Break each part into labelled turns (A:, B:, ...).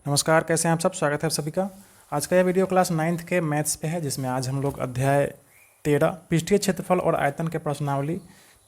A: नमस्कार, कैसे हैं आप सब। स्वागत है आप सभी का। आज का यह वीडियो क्लास 9th के मैथ्स पे है, जिसमें आज हम लोग अध्याय 13 पृष्ठीय क्षेत्रफल और आयतन के प्रश्नावली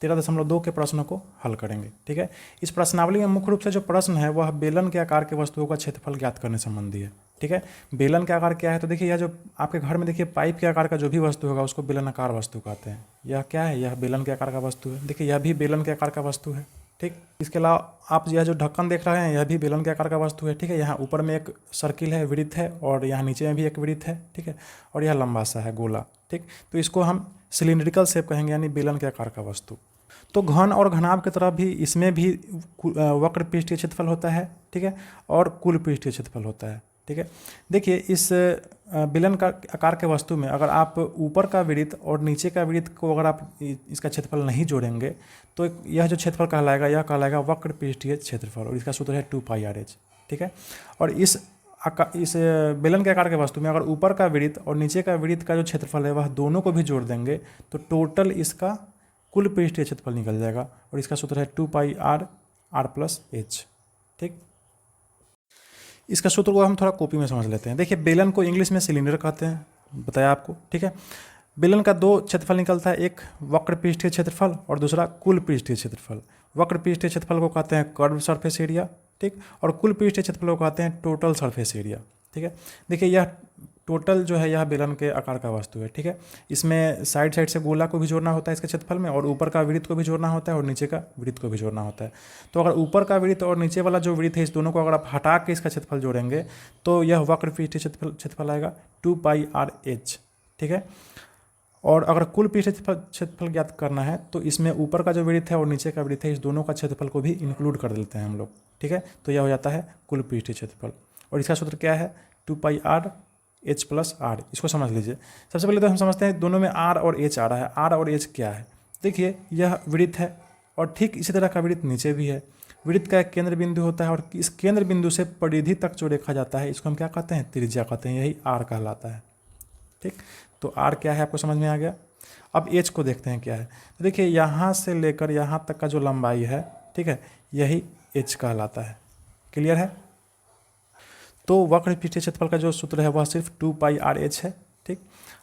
A: 13.2 के प्रश्नों को हल करेंगे। ठीक है, इस प्रश्नावली में मुख्य रूप से जो प्रश्न है वह बेलन के आकार के वस्तुओं का क्षेत्रफल ज्ञात करने संबंधी है। ठीक है, बेलन के आकार क्या है, तो देखिए यह जो आपके घर में देखिए पाइप के आकार का जो भी वस्तु होगा उसको बेलनाकार वस्तु कहते हैं। यह क्या है, यह बेलन के आकार का वस्तु है। देखिए यह भी बेलन के आकार का वस्तु है। ठीक, इसके अलावा आप यह जो ढक्कन देख रहे हैं यह भी बेलन के आकार का वस्तु है। ठीक है, यहाँ ऊपर में एक सर्किल है, वृत्त है, और यहाँ नीचे में भी एक वृत्त है। ठीक है, और यह लंबा सा है गोला। ठीक, तो इसको हम सिलिंड्रिकल शेप कहेंगे, यानी बेलन के आकार का वस्तु। तो घन और घनाभ की तरह भी इसमें भी वक्र पृष्ठीय क्षेत्रफल होता है। ठीक है, और कुल पृष्ठीय क्षेत्रफल होता है। ठीक है, देखिए इस बेलन का आकार के वस्तु में अगर आप ऊपर का वृत्त और नीचे का वृत्त को अगर आप इसका क्षेत्रफल नहीं जोड़ेंगे तो यह जो क्षेत्रफल कहलाएगा यह कहलाएगा वक्र पृष्ठीय क्षेत्रफल, और इसका सूत्र है 2πr/h। ठीक है, और इस बेलन के आकार के वस्तु में अगर ऊपर का वृत्त और नीचे का वृत्त का जो क्षेत्रफल है वह दोनों को भी जोड़ देंगे तो टोटल इसका कुल पृष्ठीय क्षेत्रफल निकल जाएगा, और इसका सूत्र है 2πr/h। ठीक, इसका सूत्र को हम थोड़ा कॉपी में समझ लेते हैं। देखिए बेलन को इंग्लिश में सिलेंडर कहते हैं, बताया आपको। ठीक है, बेलन का दो क्षेत्रफल निकलता है, एक वक्र पृष्ठीय क्षेत्रफल और दूसरा कुल पृष्ठीय क्षेत्रफल। वक्र पृष्ठीय क्षेत्रफल को कहते हैं कर्व सरफेस एरिया। ठीक, और कुल पृष्ठीय क्षेत्रफल को कहते हैं टोटल सरफेस एरिया। ठीक है, देखिए यह टोटल जो है यह बेलन के आकार का वस्तु है। ठीक है, इसमें साइड साइड से गोला को भी जोड़ना होता है इसके क्षेत्रफल में, और ऊपर का वृत्त को भी जोड़ना होता है, और नीचे का वृत्त को भी जोड़ना होता है। तो अगर ऊपर का वृत्त और नीचे वाला जो वृत्त है इस दोनों को अगर आप हटा के इसका क्षेत्रफल जोड़ेंगे तो यह वक्र पृष्ठीय क्षेत्रफल आएगा 2πr/h। ठीक है, और अगर कुल पृष्ठीय क्षेत्रफल ज्ञात करना है तो इसमें ऊपर का जो वृत्त है और नीचे का वृत्त है इस दोनों का क्षेत्रफल को भी इंक्लूड कर देते हैं हम लोग। ठीक है, तो यह हो जाता है कुल पृष्ठीय क्षेत्रफल, और इसका सूत्र क्या है 2πr/h + r। इसको समझ लीजिए। सबसे पहले तो हम समझते हैं दोनों में r और h आ रहा है। r और h क्या है, देखिए यह वृत्त है और ठीक इसी तरह का वृत्त नीचे भी है। वृत्त का एक केंद्र बिंदु होता है और इस केंद्र बिंदु से परिधि तक जो रेखा जाता है इसको हम क्या कहते हैं, त्रिज्या कहते हैं, यही r कहलाता है। ठीक, तो r क्या है आपको समझ में आ गया। अब h को देखते हैं क्या है। तो देखिए यहाँ से लेकर यहाँ तक का जो लंबाई है, ठीक है, यही h कहलाता है। क्लियर है। तो वक्र पृष्ठीय क्षेत्रफल का जो सूत्र है वह सिर्फ 2πr/h है। ठीक,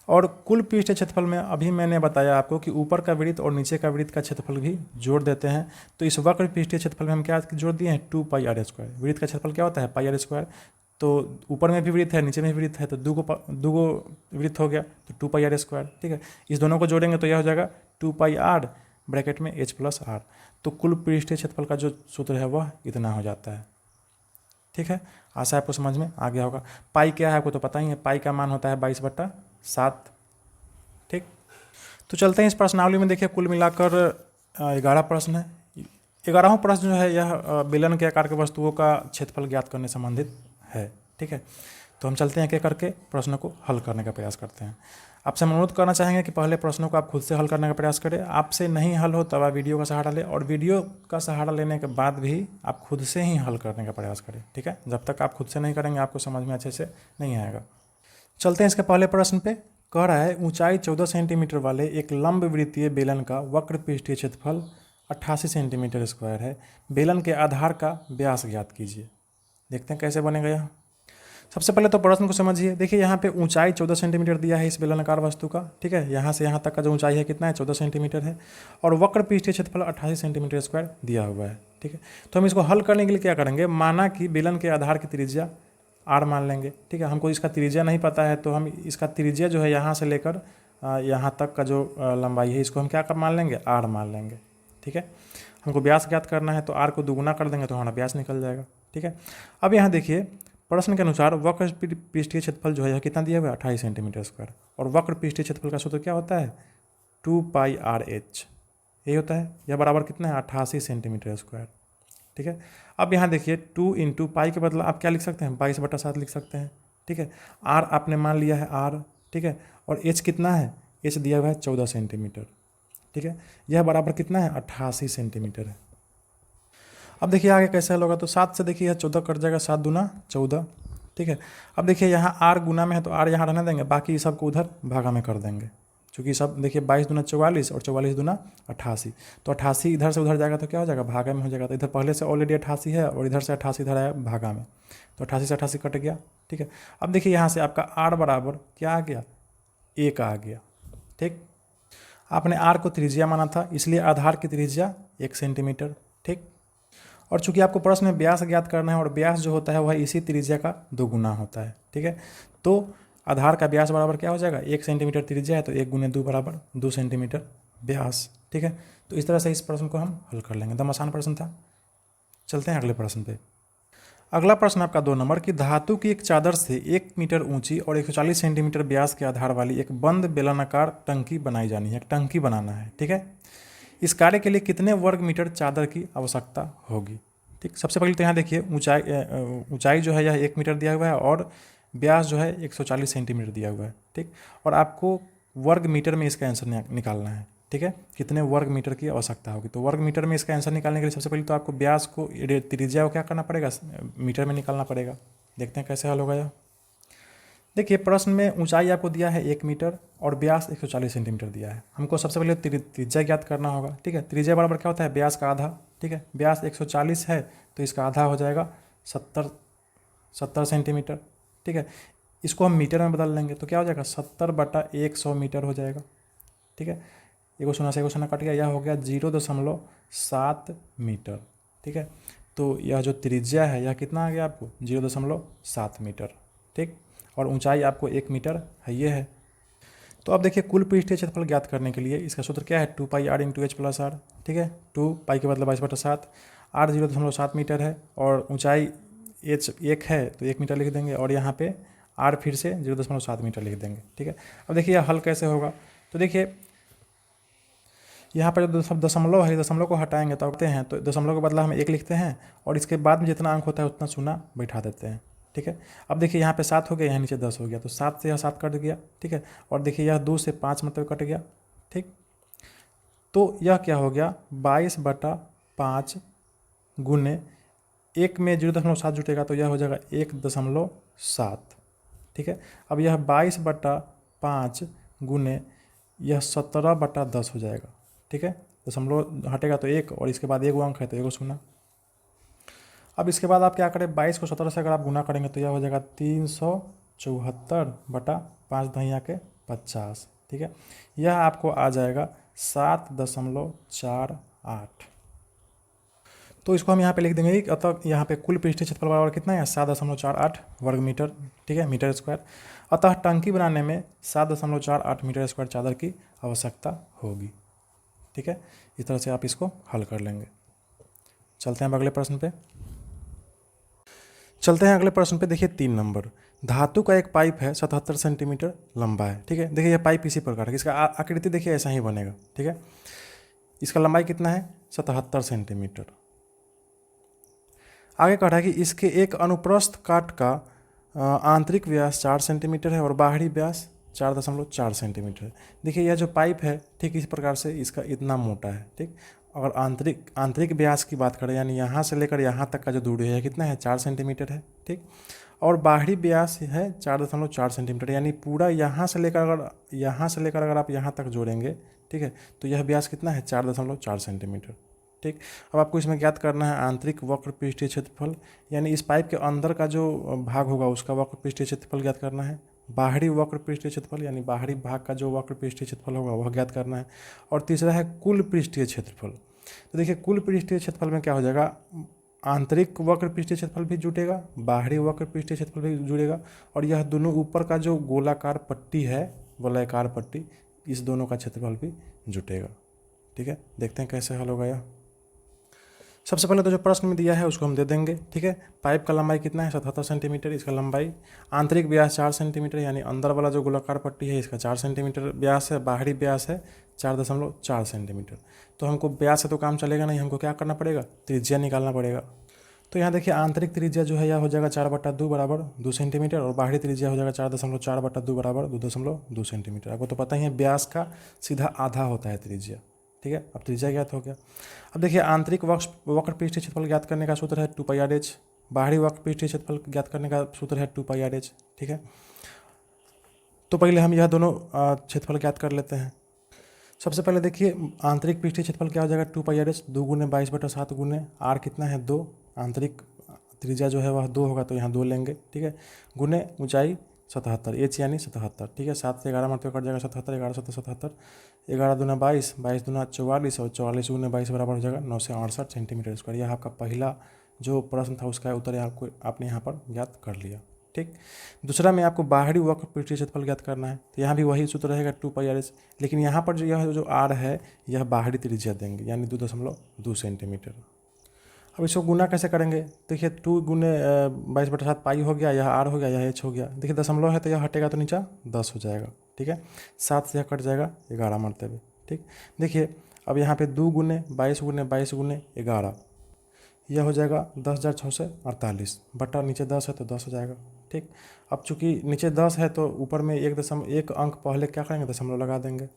A: और कुल पृष्ठीय क्षेत्रफल में अभी मैंने बताया आपको कि ऊपर का वृत्त और नीचे का वृत्त का क्षेत्रफल भी जोड़ देते हैं। तो इस वक्र पृष्ठीय क्षेत्रफल में हम क्या जोड़ दिए हैं, 2πr²। वृत्त का क्षेत्रफल क्या होता है, πr²। तो ऊपर में भी वृत्त है नीचे में भी वृत्त है, तो दो वृत्त हो गया, तो 2πr²। ठीक है, इस दोनों को जोड़ेंगे तो यह हो जाएगा 2πr(h + r। तो कुल पृष्ठीय क्षेत्रफल का जो सूत्र है वह इतना हो जाता है। ठीक है, आशा आपको समझ में आ गया होगा। पाई क्या है आपको तो पता ही है, पाई का मान होता है 22/7। ठीक, तो चलते हैं इस प्रश्नावली में। देखिए कुल मिलाकर 11 प्रश्न है। 11वां प्रश्न जो है यह बेलन के आकार के वस्तुओं का क्षेत्रफल ज्ञात करने संबंधित है। ठीक है, तो हम चलते हैं एक एक करके प्रश्नों को हल करने का प्रयास करते हैं। आपसे हम अनुरोध करना चाहेंगे कि पहले प्रश्नों को आप खुद से हल करने का प्रयास करें। आपसे नहीं हल हो तब आप वीडियो का सहारा लें, और वीडियो का सहारा लेने के बाद भी आप खुद से ही हल करने का प्रयास करें। ठीक है, जब तक आप खुद से नहीं करेंगे आपको समझ में अच्छे से नहीं आएगा। चलते हैं इसके पहले प्रश्न पे। कह रहा है ऊंचाई 14 सेंटीमीटर वाले एक लंब वृत्तीय बेलन का वक्र पृष्ठीय क्षेत्रफल 88 सेंटीमीटर स्क्वायर है। बेलन के आधार का व्यास ज्ञात कीजिए। देखते हैं कैसे बनेगा यह। सबसे पहले तो प्रश्न को समझिए। देखिए यहाँ पे ऊंचाई 14 सेंटीमीटर दिया है इस बेलनाकार वस्तु का। ठीक है, यहाँ से यहाँ तक का जो ऊंचाई है कितना है, 14 सेंटीमीटर है, और वक्र पृष्ठीय क्षेत्रफल 88 सेंटीमीटर स्क्वायर दिया हुआ है। ठीक है, तो हम इसको हल करने के लिए क्या करेंगे, माना कि बेलन के आधार की त्रिज्या r मान लेंगे। ठीक है, हमको इसका त्रिज्या नहीं पता है तो हम इसका त्रिज्या जो है यहाँ से लेकर यहाँ तक का जो लंबाई है इसको हम क्या कर मान लेंगे, r मान लेंगे। ठीक है, हमको व्यास ज्ञात करना है तो r को दुगुना कर देंगे तो हमारा व्यास निकल जाएगा। ठीक है, अब यहाँ देखिए प्रश्न के अनुसार वक्र पृष्ठीय क्षेत्रफल जो है यह कितना दिया हुआ है, 28 सेंटीमीटर स्क्वायर, और वक्र पृष्ठीय क्षेत्रफल का सूत्र क्या होता है, 2πr/h। यही होता है, यह बराबर कितना है, 88 सेंटीमीटर स्क्वायर। ठीक है, अब यहाँ देखिए 2 × पाई के बदला आप क्या लिख सकते हैं, 22/7 लिख सकते हैं। ठीक है, r आपने मान लिया है r। ठीक है, और h कितना है, h दिया हुआ है 14 सेंटीमीटर। ठीक है, यह बराबर कितना है, 88 सेंटीमीटर है। अब देखिए आगे कैसे हल होगा, तो 7 से देखिए यह 14 कट जाएगा, 7 दूना 14। ठीक है, अब देखिए यहाँ r गुना में है तो r यहाँ रहने देंगे, बाकी सबको उधर भागा में कर देंगे। चूँकि सब देखिए 22 दूना 44 और 44 दूना 88, तो 88 इधर से उधर जाएगा तो क्या हो जाएगा, भागा में हो जाएगा। तो इधर पहले से ऑलरेडी 88 है और इधर से 88 इधर आया भागा में, तो 88 से 88 कट गया। ठीक है, अब देखिए यहाँ से आपका आर बराबर क्या आ गया, 1 आ गया। ठीक, आपने आर को त्रिज्या माना था, इसलिए आधार की त्रिज्या 1 सेंटीमीटर। ठीक, और चूंकि आपको प्रश्न में व्यास ज्ञात करना है और व्यास जो होता है वह इसी त्रिज्या का दोगुना होता है। ठीक है, तो आधार का व्यास बराबर क्या हो जाएगा, 1 सेंटीमीटर त्रिज्या है तो 1 गुने 2 बराबर 2 सेंटीमीटर व्यास। ठीक है, तो इस तरह से इस प्रश्न को हम हल कर लेंगे। एकदम आसान प्रश्न था। चलते हैं अगले प्रश्न पे। अगला प्रश्न आपका 2 नंबर की धातु की एक चादर से 1 मीटर ऊंची और 140 सेंटीमीटर व्यास के आधार वाली एक बंद बेलनाकार टंकी बनाई जानी है। एक टंकी बनाना है। ठीक है, इस कार्य के लिए कितने वर्ग मीटर चादर की आवश्यकता होगी। ठीक, सबसे पहले तो यहाँ देखिए ऊंचाई जो है यह 1 मीटर दिया हुआ है और व्यास जो है 140 सेंटीमीटर दिया हुआ है। ठीक, और आपको वर्ग मीटर में इसका आंसर निकालना है। ठीक है, कितने वर्ग मीटर की आवश्यकता होगी, तो वर्ग मीटर में इसका आंसर निकालने के लिए सबसे पहले तो आपको व्यास को त्रिज्या को क्या करना पड़ेगा, मीटर में निकालना पड़ेगा। देखते हैं कैसे हल होगा यह। देखिए प्रश्न में ऊंचाई आपको दिया है 1 मीटर और व्यास 140 सेंटीमीटर दिया है। हमको सबसे पहले त्रिज्या ज्ञात करना होगा। ठीक है, त्रिज्या बराबर क्या होता है, व्यास का आधा। ठीक है, व्यास 140 है तो इसका आधा हो जाएगा 70 सेंटीमीटर। ठीक है, इसको हम मीटर में बदल लेंगे तो क्या हो जाएगा, 70/100 मीटर हो जाएगा। ठीक है, एगो शून्य से एगो शून्य कट गया, यह हो गया 0.7 मीटर। ठीक है, तो यह जो त्रिज्या है यह कितना आ गया आपको, 0.7 मीटर। ठीक, और ऊंचाई आपको 1 मीटर है ये है। तो अब देखिए कुल पृष्ठीय क्षेत्रफल ज्ञात करने के लिए इसका सूत्र क्या है, 2πr × h+r। ठीक है, 2 पाई के मतलब 22/7, r 0.7 मीटर है और ऊंचाई h 1 है तो 1 मीटर लिख देंगे और यहाँ पे r फिर से 0.7 मीटर लिख देंगे। ठीक है, अब देखिए यह हल कैसे होगा, तो देखिए यहाँ पर जो दशमलव है, दशमलव को हटाएंगे तो आते हैं, तो दशमलव के बदला हम 1 लिखते हैं और इसके बाद में जितना अंक होता है उतना शून्य बैठा देते हैं। ठीक है, अब देखिए यहाँ पे 7 हो गया, यहाँ नीचे 10 हो गया, तो 7 से यह 7 कट गया। ठीक है, और देखिए यह 2 से 5 मतलब कट गया। ठीक, तो यह क्या हो गया, 22/5 गुने 1 में 0.7 जुटेगा तो यह हो जाएगा 1.7। ठीक है, अब यह 22/5 गुने यह 17/10 हो जाएगा। ठीक है, दशमलव हटेगा तो 1 और इसके बाद 1 अंक है तो 1 शून्य। अब इसके बाद आप क्या करें, 22 को 17 से अगर आप गुना करेंगे तो यह हो जाएगा 374/5 दहिया के 50। ठीक है, यह आपको आ जाएगा 7.48। तो इसको हम यहाँ पे लिख देंगे कि अतः यहाँ पे कुल पृष्ठीय क्षेत्रफल बराबर कितना है, 7.48 वर्ग मीटर। ठीक है, मीटर स्क्वायर। अतः टंकी बनाने में 7.48 मीटर स्क्वायर चादर की आवश्यकता होगी। ठीक है, इस तरह से आप इसको हल कर लेंगे। चलते हैं अब अगले प्रश्न पे। अगले प्रश्न पे देखिए 3 नंबर, धातु का एक पाइप है 77 सेंटीमीटर लंबा है। ठीक है, देखिए यह पाइप इसी प्रकार है, इसका आकृति देखिए ऐसा ही बनेगा। ठीक है, इसका लंबाई कितना है, 77 सेंटीमीटर। आगे कह रहा है कि इसके एक अनुप्रस्थ काट का आंतरिक व्यास 4 सेंटीमीटर है और बाहरी व्यास 4.4 सेंटीमीटर है। देखिए यह जो पाइप है ठीक इस प्रकार से इसका इतना मोटा है। ठीक, अगर आंतरिक व्यास की बात करें यानी यहाँ से लेकर यहाँ तक का जो दूरी है कितना है, 4 सेंटीमीटर है। ठीक, और बाहरी व्यास है 4.4 सेंटीमीटर, यानी पूरा यहाँ से लेकर अगर आप यहाँ तक जोड़ेंगे, ठीक है, तो यह व्यास कितना है, 4.4 सेंटीमीटर। ठीक, अब आपको इसमें ज्ञात करना है आंतरिक वक्र पृष्ठीय क्षेत्रफल, यानी इस पाइप के अंदर का जो भाग होगा उसका वक्र पृष्ठीय क्षेत्रफल ज्ञात करना है। बाहरी वक्र पृष्ठीय क्षेत्रफल यानी बाहरी भाग का जो वक्र पृष्ठीय क्षेत्रफल होगा वह ज्ञात करना है। और तीसरा है कुल पृष्ठीय क्षेत्रफल। तो देखिए कुल पृष्ठीय क्षेत्रफल में क्या हो जाएगा, आंतरिक वक्र पृष्ठीय क्षेत्रफल भी जुटेगा, बाहरी वक्र पृष्ठीय क्षेत्रफल भी जुड़ेगा और यह दोनों ऊपर का जो गोलाकार पट्टी है, वलयाकार पट्टी, इस दोनों का क्षेत्रफल भी जुटेगा। ठीक है, देखते हैं कैसे हल होगा यह। सबसे पहले तो जो प्रश्न में दिया है उसको हम दे देंगे। ठीक है, पाइप का लंबाई कितना है, 77 सेंटीमीटर, इसका लंबाई, आंतरिक व्यास 4 सेंटीमीटर यानी अंदर वाला जो गोलाकार पट्टी है इसका 4 सेंटीमीटर व्यास है, बाहरी व्यास है 4.4 सेंटीमीटर। तो हमको व्यास से तो काम चलेगा नहीं, हमको क्या करना पड़ेगा, त्रिज्या निकालना पड़ेगा। तो यहाँ देखिए आंतरिक त्रिज्या जो है यह हो जाएगा 4/2 बराबर 2 सेंटीमीटर और बाहरी त्रिज्या हो जाएगा 4.4/2 बराबर 2.2 सेंटीमीटर। आपको तो पता ही है व्यास का सीधा आधा होता है त्रिज्या। ठीक है, अब त्रिज्या ज्ञात हो गया। अब देखिए आंतरिक वक्र पृष्ठीय क्षेत्रफल ज्ञात करने का सूत्र है 2πr/h, बाहरी वक्र पृष्ठीय क्षेत्रफल ज्ञात करने का सूत्र है 2πr/h। ठीक है, तो पहले हम यह दोनों क्षेत्रफल ज्ञात कर लेते हैं। सबसे पहले देखिए आंतरिक पृष्ठीय क्षेत्रफल क्या हो जाएगा, 2πrs 2 गुने 22/7 गुने r कितना है 2, आंतरिक त्रिज्या जो है वह 2 होगा तो यहाँ 2 लेंगे, ठीक है, गुने ऊंचाई 77, h यानी 77, ठीक है, 7 से 11 मरते कट जाएगा 77, 11 7 77, 11 दूना 22, 22 दूना 44 और 44 गुने 22 बराबर हो जाएगा 968 सेंटीमीटर स्क्वायर। यह आपका पहला जो प्रश्न था उसका उत्तर आपने यहाँ पर ज्ञात कर लिया, ठीक। दूसरा में आपको बाहरी वक्र पृष्ठीय क्षेत्रफल ज्ञात करना है, तो यहाँ भी वही सूत्र रहेगा 2πrs, लेकिन यहाँ पर जो r है यह बाहरी त्रिज्या देंगे यानी 2.2 सेंटीमीटर। अब इसको गुना कैसे करेंगे, देखिए 2 गुने 22/7 पाई हो गया, यह r हो गया, यह h हो गया, देखिए दशमलव है तो यह हटेगा तो नीचा 10 हो जाएगा, ठीक है, 7 से यह कट जाएगा 11 मरतबे, ठीक। देखिए अब यहाँ पे 2 गुने 22 गुने 22 गुने 11, यह हो जाएगा 10,648 बटा नीचे 10 है तो 10 हो जाएगा, ठीक। अब चूंकि नीचे 10 है तो ऊपर में 1 अंक पहले क्या करेंगे, दशमलव लगा देंगे।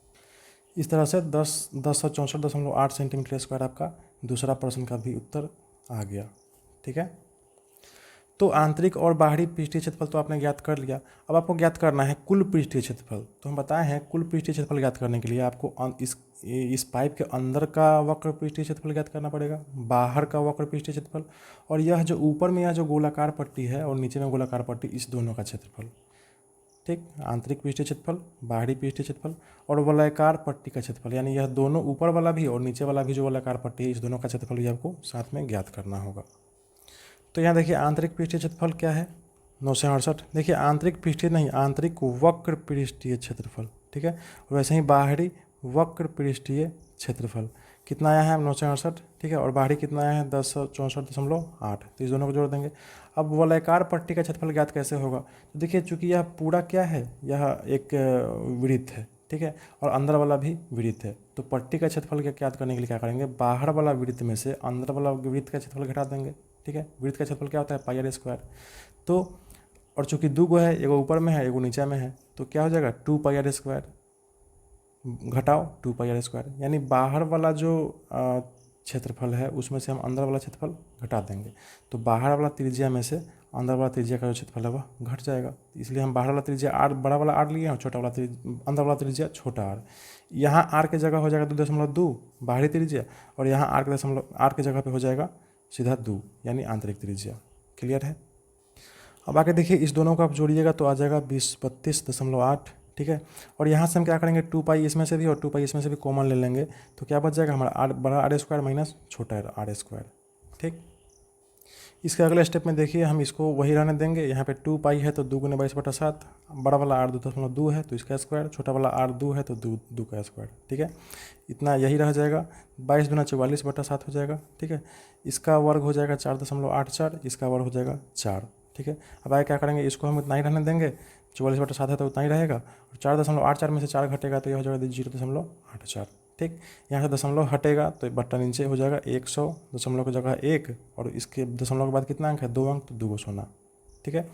A: इस तरह से 10,64.8 सेंटीमीटर स्क्वायर आपका दूसरा प्रश्न का भी उत्तर आ गया, ठीक है। तो आंतरिक और बाहरी पृष्ठीय क्षेत्रफल तो आपने ज्ञात कर लिया। अब आपको ज्ञात करना है कुल पृष्ठीय क्षेत्रफल। तो हम बताए हैं कुल पृष्ठीय क्षेत्रफल ज्ञात करने के लिए आपको इस पाइप के अंदर का वक्र पृष्ठीय क्षेत्रफल ज्ञात करना पड़ेगा, बाहर का वक्र पृष्ठीय क्षेत्रफल, और यह जो ऊपर में यह जो गोलाकार पट्टी है और नीचे में गोलाकार पट्टी, इस दोनों का क्षेत्रफल, ठीक। आंतरिक पृष्ठीय क्षेत्रफल, बाहरी पृष्ठीय क्षेत्रफल और वलयाकार पट्टी का क्षेत्रफल, यानी यह दोनों ऊपर वाला भी और नीचे वाला भी जो वलयाकार पट्टी है, इस दोनों का क्षेत्रफल भी आपको साथ में ज्ञात करना होगा। तो यहाँ देखिए आंतरिक पृष्ठीय क्षेत्रफल क्या है 968, देखिए आंतरिक पृष्ठीय नहीं, आंतरिक वक्र पृष्ठीय क्षेत्रफल, ठीक है, और वैसे ही बाहरी वक्र पृष्ठीय क्षेत्रफल कितना आया है 968, ठीक है, और बाहरी कितना आया है 1064.8, तो इस दोनों को जोड़ देंगे। अब वलयाकार पट्टी का क्षेत्रफल ज्ञात कैसे होगा, तो देखिए चूंकि यह पूरा क्या है, यह एक वृत्त है, ठीक है, और अंदर वाला भी वृत्त है, तो पट्टी का क्षेत्रफल ज्ञात करने के लिए क्या करेंगे, बाहर वाला वृत्त में से अंदर वाला वृत्त का क्षेत्रफल घटा देंगे, ठीक है। वृत्त का क्षेत्रफल क्या होता है πr स्क्वायर, तो और चूंकि 2 गो है, एगो ऊपर में है एगो नीचे में है, तो क्या हो जाएगा 2πr स्क्वायर घटाओ 2πr स्क्वायर, यानी बाहर वाला जो क्षेत्रफल है उसमें से हम अंदर वाला क्षेत्रफल घटा देंगे, तो बाहर वाला त्रिज्या में से अंदर वाला त्रिज्या का जो क्षेत्रफल है वह घट जाएगा, इसलिए हम बाहर वाला त्रिज्या r बड़ा वाला r लिए हैं, छोटा वाला अंदर वाला त्रिज्या छोटा r। यहाँ r के जगह हो जाएगा 2.2 बाहरी त्रिज्या, और यहाँ r के जगह पे हो जाएगा सीधा 2 यानी आंतरिक त्रिज्या। क्लियर है। अब आगे देखिए इस दोनों को आप जोड़िएगा तो आ जाएगा 32.8, ठीक है, और यहाँ से हम क्या करेंगे 2π इसमें से भी और 2π इसमें से भी कॉमन ले लेंगे, तो क्या बच जाएगा हमारा बड़ा r स्क्वायर माइनस छोटा r स्क्वायर, ठीक। इसके अगले स्टेप में देखिए हम इसको वही रहने देंगे, यहाँ पे 2π है तो 2 गुने 22/7, बड़ा वाला r 2.2 है तो इसका स्क्वायर, छोटा वाला r 2 है तो 2 का स्क्वायर, ठीक है, इतना यही रह जाएगा, 22 दूना 44/7 हो जाएगा, ठीक है, इसका वर्ग हो जाएगा 4.84, इसका वर्ग हो जाएगा 4, ठीक है। अब आगे क्या करेंगे, इसको हम इतना ही रहने देंगे, 44/7 है तो उतना ही रहेगा, और 4.84 में से 4 घटेगा तो यह हो जाएगा 0.84, ठीक। यहाँ से दशमलव हटेगा तो बट्टा नीचे हो जाएगा 100, दशमलव की जगह 1, और इसके दशमलव के बाद कितना अंक है 2 अंक, तो 2 को सोना, ठीक है।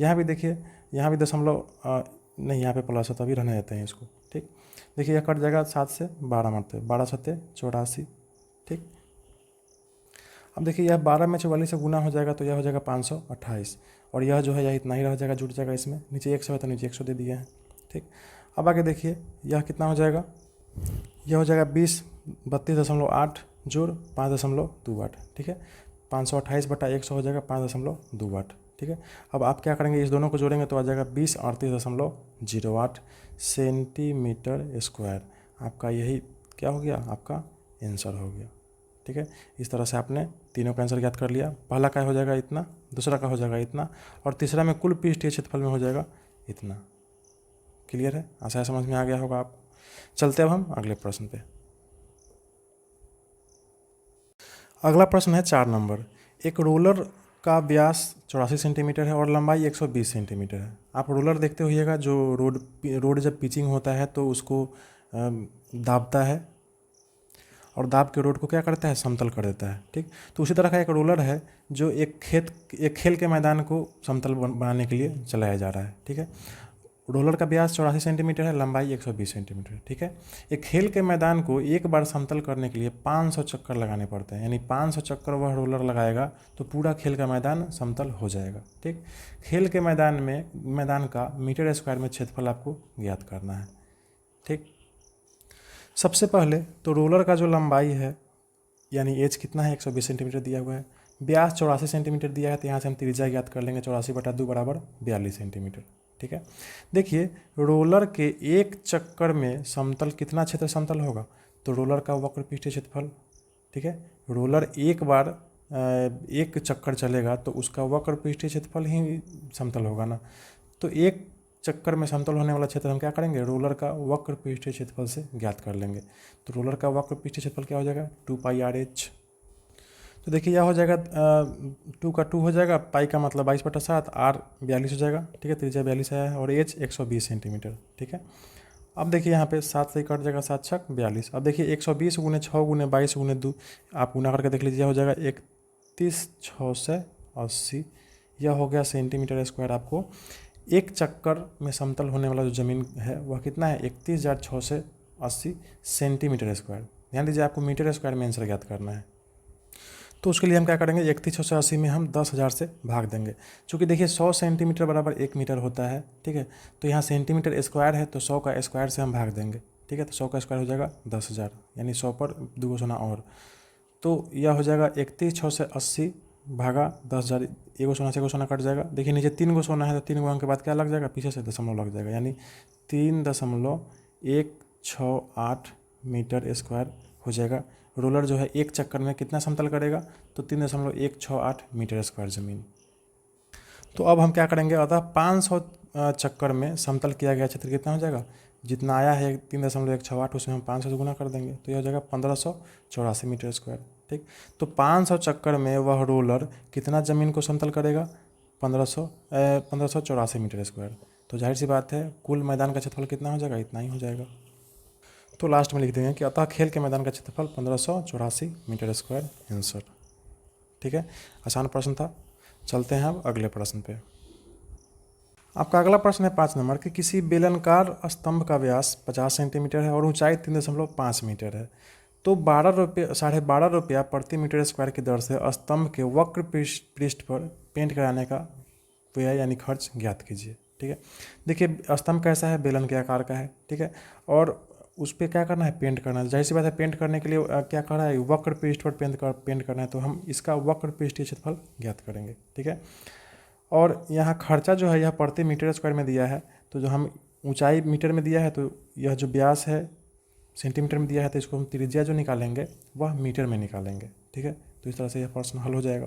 A: यहाँ भी देखिए, यहाँ भी दशमलव नहीं, यहाँ पे प्लस है तो अभी रहने देते हैं इसको, ठीक। देखिए यह कट जाएगा 7 से 12 मरते, 12 7 84, ठीक। अब देखिए यह 12 में 44 से गुना हो जाएगा तो यह हो जाएगा 528, और यह जो है यह इतना ही रह जाएगा, जुट जाएगा इसमें, नीचे 100 है तो नीचे 100 दे दिए हैं, ठीक। अब आगे देखिए यह कितना हो जाएगा, यह हो जाएगा 32.8 जोड़ 5.28, ठीक है, 528/100 हो जाएगा 5.28, ठीक है। अब आप क्या करेंगे, इस दोनों को जोड़ेंगे तो आ जाएगा 2038.08 सेंटीमीटर स्क्वायर, आपका यही क्या हो गया, आपका आंसर हो गया, ठीक है। इस तरह से आपने तीनों का आंसर ज्ञात कर लिया, पहला का हो जाएगा इतना, दूसरा का हो जाएगा इतना, और तीसरा में कुल पृष्ठीय क्षेत्रफल में हो जाएगा इतना। क्लियर है, आशा है समझ में आ गया होगा आपको। चलते अब हम अगले प्रश्न पे। अगला प्रश्न है 4 नंबर। एक रोलर का व्यास 84 सेंटीमीटर है और लंबाई 120 सेंटीमीटर है। आप रोलर देखते होइएगा, जो रोड जब पिचिंग होता है तो उसको दाबता है और दाब के रोड को क्या करता है, समतल कर देता है, ठीक। तो उसी तरह का एक रोलर है जो एक खेल के मैदान को समतल बनाने के लिए चलाया जा रहा है, ठीक है। रोलर का व्यास 84 सेंटीमीटर है, लंबाई 120 सेंटीमीटर है, ठीक है। एक खेल के मैदान को एक बार समतल करने के लिए 500 चक्कर लगाने पड़ते हैं, यानी 500 चक्कर वह रोलर लगाएगा तो पूरा खेल का मैदान समतल हो जाएगा, ठीक। खेल के मैदान का मीटर स्क्वायर में क्षेत्रफल आपको ज्ञात करना है, ठीक। सबसे पहले तो रोलर का जो लंबाई है यानी एज कितना है 120 सेंटीमीटर दिया हुआ है, व्यास 84 सेंटीमीटर दिया है, तो यहाँ से हम त्रिज्या ज्ञात कर लेंगे 84/2 बराबर 42 सेंटीमीटर, ठीक है। देखिए रोलर के एक चक्कर में समतल कितना क्षेत्र समतल होगा, तो रोलर का वक्र पृष्ठीय क्षेत्रफल, ठीक है। रोलर एक बार एक चक्कर चलेगा तो उसका वक्र पृष्ठीय क्षेत्रफल ही समतल होगा ना, तो एक चक्कर में समतल होने वाला क्षेत्र हम क्या करेंगे, रोलर का वक्र पृष्ठीय क्षेत्रफल से ज्ञात कर लेंगे। तो रोलर का वक्र पृष्ठीय क्षेत्रफल क्या हो जाएगा 2πr/h। तो देखिए यह हो जाएगा 2 का 2 हो जाएगा, पाई का मतलब 22/7, आर 42 हो जाएगा, ठीक है, त्रिज्या 42 आया है और एच 120 सेंटीमीटर, ठीक है। अब देखिए यहाँ पे 7 से कट जाएगा, 7 छक 42। अब देखिए 120 × 6 × 22 × 2 आप गुना करके देख लीजिए, हो जाएगा 31,680, यह हो गया सेंटीमीटर स्क्वायर। आपको एक चक्कर में समतल होने वाला जो ज़मीन है वह कितना है 31,680 सेंटीमीटर स्क्वायर। ध्यान दीजिए आपको मीटर स्क्वायर में आंसर ज्ञात करना है, तो उसके लिए हम क्या करेंगे 31,680 में हम 10,000 से भाग देंगे। चूँकि देखिए 100 सेंटीमीटर बराबर 1 मीटर होता है, ठीक है, तो यहाँ सेंटीमीटर स्क्वायर है तो 100 का स्क्वायर से हम भाग देंगे, ठीक है। तो 100 का स्क्वायर हो जाएगा 10,000, यानी 100 पर 2 सोना और, तो यह हो जाएगा 31,680 भागा 10,000, एगो सोना से एगो सोना कट जाएगा। देखिए नीचे 3 गो सोना है तो 3 गो अंक के बाद क्या लग जाएगा, पीछे से दशमलव लग जाएगा, यानी 3.168 मीटर स्क्वायर हो जाएगा। रोलर जो है एक चक्कर में कितना समतल करेगा, तो 3.168 मीटर स्क्वायर ज़मीन। तो अब हम क्या करेंगे, अतः 500 चक्कर में समतल किया गया क्षेत्र कितना हो जाएगा, जितना आया है 3.168 उसमें हम 500 से गुना कर देंगे, तो यह हो जाएगा 1584 मीटर स्क्वायर, ठीक। तो 500 चक्कर में वह रोलर कितना ज़मीन को समतल करेगा 1584 मीटर स्क्वायर। तो जाहिर सी बात है कुल मैदान का क्षेत्रफल कितना हो जाएगा, इतना ही हो जाएगा। तो लास्ट में लिख देंगे कि अतः खेल के मैदान का क्षेत्रफल 1584 मीटर स्क्वायर आंसर, ठीक है। आसान प्रश्न था। चलते हैं अब अगले प्रश्न पे। आपका अगला प्रश्न है 5 नंबर कि किसी बेलनाकार स्तंभ का व्यास 50 सेंटीमीटर है और ऊंचाई 3.5 मीटर है, तो 12.5 रुपया प्रति मीटर स्क्वायर की दर से स्तंभ के वक्र पृष्ठ पर पेंट कराने का व्यय यानी खर्च ज्ञात कीजिए, ठीक है। देखिए स्तंभ कैसा है, बेलन के आकार का है, ठीक है, और उस पर क्या करना है, पेंट करना है। जाहिर सी बात है पेंट करने के लिए क्या कर रहा है, वक्र पृष्ठ पर पेंट करना है, तो हम इसका वक्र पृष्ठीय क्षेत्रफल ज्ञात करेंगे, ठीक है। और यहाँ खर्चा जो है यह प्रति मीटर स्क्वायर में दिया है, तो जो हम ऊंचाई मीटर में दिया है, तो यह जो व्यास है सेंटीमीटर में दिया है, तो इसको हम त्रिज्या जो निकालेंगे वह मीटर में निकालेंगे, ठीक है। तो इस तरह से यह प्रश्न हल हो जाएगा।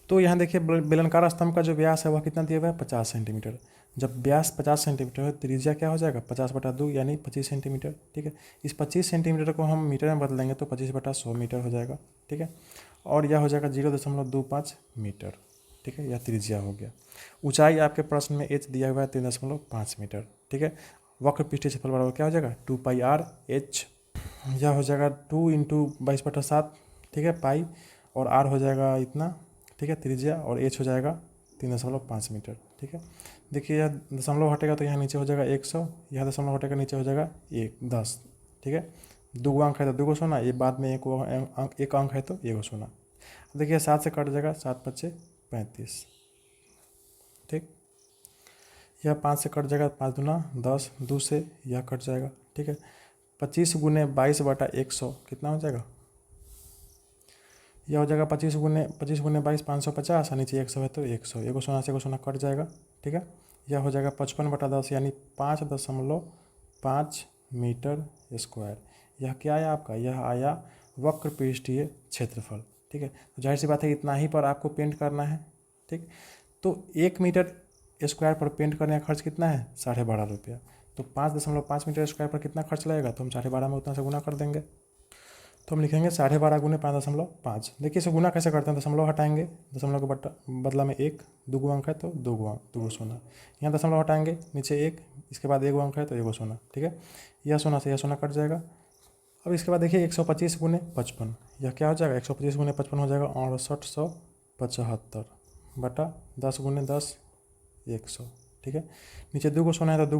A: तो यहाँ देखिए बेलनाकार स्तंभ का जो व्यास है वह कितना दिया हुआ है 50 सेंटीमीटर। जब व्यास 50 सेंटीमीटर है त्रिज्या क्या हो जाएगा 50/2 यानी 25 सेंटीमीटर, ठीक है। इस 25 सेंटीमीटर को हम मीटर में बदलेंगे तो 25/100 मीटर हो जाएगा, ठीक है। और यह हो जाएगा 0.25 मीटर, ठीक है, यह त्रिज्या हो गया। ऊंचाई आपके प्रश्न में एच दिया हुआ है 3.5 मीटर, ठीक है। वक्र पृष्ठीय क्षेत्रफल बराबर क्या हो जाएगा 2πr/h, यह हो जाएगा 2 × 22/7, ठीक है, पाई, और आर हो जाएगा इतना, ठीक है, त्रिज्या, और एच हो जाएगा 3.5 मीटर, ठीक है। देखिए यह दशमलव हटेगा तो यहाँ नीचे हो जाएगा 100, यह दशमलव हटेगा नीचे हो जाएगा 10, ठीक है। 2 अंक है तो 2 गो सोना, ये बाद में एक अंक है तो 1 गो सोना। देखिए 7 से कट जाएगा, 7×5 = 35, ठीक। यह 5 से कट जाएगा, 5 दूना 10, 2 से यह कट जाएगा, ठीक है। 25 × 22/100 कितना हो जाएगा, यह हो जाएगा 25 × 22 550, और नीचे 100 है तो 100, एगो सोना से एगो सोना कट जाएगा, ठीक है। यह हो जाएगा 55/10 यानी 5.5 मीटर स्क्वायर। यह क्या आया आपका, यह आया वक्र पृष्ठीय क्षेत्रफल, ठीक है। तो जाहिर सी बात है इतना ही पर आपको पेंट करना है, ठीक। तो 1 मीटर स्क्वायर पर पेंट करने का खर्च कितना है 12.5 रुपया। तो 5.5 मीटर स्क्वायर पर कितना खर्च लगेगा, तो हम 12.5 में उतना से गुना कर देंगे, तो हम लिखेंगे 12.5 × 5.5। देखिए इसे गुना कैसे करते हैं, दशमलव हटाएंगे, दशमलव के बदला में 1, 2 गो अंक है तो 2 गो सोना, यहाँ दशमलव हटाएंगे नीचे 1, इसके बाद 1 गो अंक है तो 1 गो सोना, ठीक है। यह सोना से यह सोना कट जाएगा। अब इसके बाद देखिए 125 × 55, यह क्या हो जाएगा 125 × 55 हो जाएगा 6875 बटा 10 × 10 100, ठीक है। नीचे 2 को शून्य है तो 2